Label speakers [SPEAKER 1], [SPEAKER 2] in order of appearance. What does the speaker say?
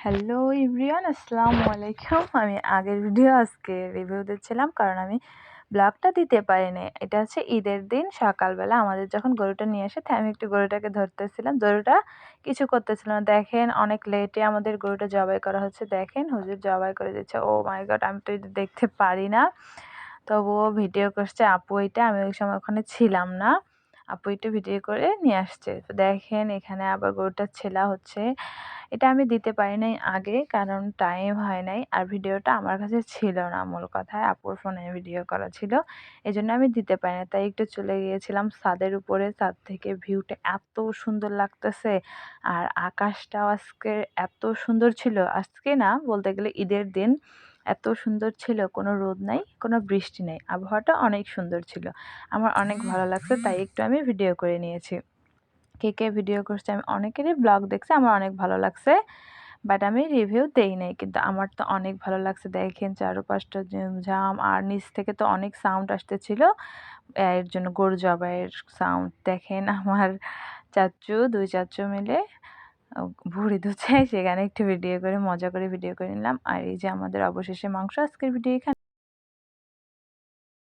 [SPEAKER 1] Hello everyone, আসসালামু আলাইকুম। আমি আগের ভিডিও আজকে রিভিউ দিচ্ছিলাম কারণ আমি ব্লগটা দিতে পারিনি। এটা হচ্ছে ঈদের দিন সকালবেলা আমাদের যখন গরুটা নিয়ে আসে, তাই আমি একটু গরুটাকে ধরতেছিলাম। গরুটা কিছু করতেছিল না। দেখেন অনেক লেটে আমাদের গরুটা জবাই করা হচ্ছে। দেখেন হুজুর জবাই করে দিচ্ছে। ও মাই গড, আমি তো এটা দেখতে পারি না, তবুও ভিডিও করছে আপু। এটা আমি ওই সময় ওখানে ছিলাম না। আপু এটা ভিডিও করে নিয়ে আসছে। তো দেখেন এখানে আবার গরুটা ছেলা হচ্ছে। এটা আমি দিতে পারি নাই আগে, কারণ টাইম হয় নাই, আর ভিডিওটা আমার কাছে ছিল না। মূল কথায় আপুর ফোনে ভিডিও করা ছিল, এই জন্য আমি দিতে পারি না। তাই একটু চলে গিয়েছিলাম ছাদের উপরে। ছাদ থেকে ভিউটা এত সুন্দর লাগতেছে, আর আকাশটাও আজকে এত সুন্দর ছিল। আজকে না, বলতে গেলে ঈদের দিন এত সুন্দর ছিল, কোনো রোদ নাই, কোনো বৃষ্টি নেই, আবহাওয়াটা অনেক সুন্দর ছিল। আমার অনেক ভালো লাগছে, তাই একটু আমি ভিডিও করে নিয়েছি। কে কে ভিডিও করছে, আমি অনেকেরই ব্লগ দেখছি, আমার অনেক ভালো লাগছে, বাট আমি রিভিউ দেই নাই। কিন্তু আমার তো অনেক ভালো লাগছে। দেখেন চারপাশটা ঝাম, আর নিচ থেকে তো অনেক সাউন্ড আসতেছিল, এর জন্য গরু জবাইয়ের সাউন্ড। দেখেন আমার দুই চাচু মিলে ভুড়ি ধুচ্ছে, সেখানে একটু ভিডিও করে মজা করে ভিডিও করে নিলাম। আর এই যে আমাদের অবশেষে মাংস। আজকের ভিডিও এখানে।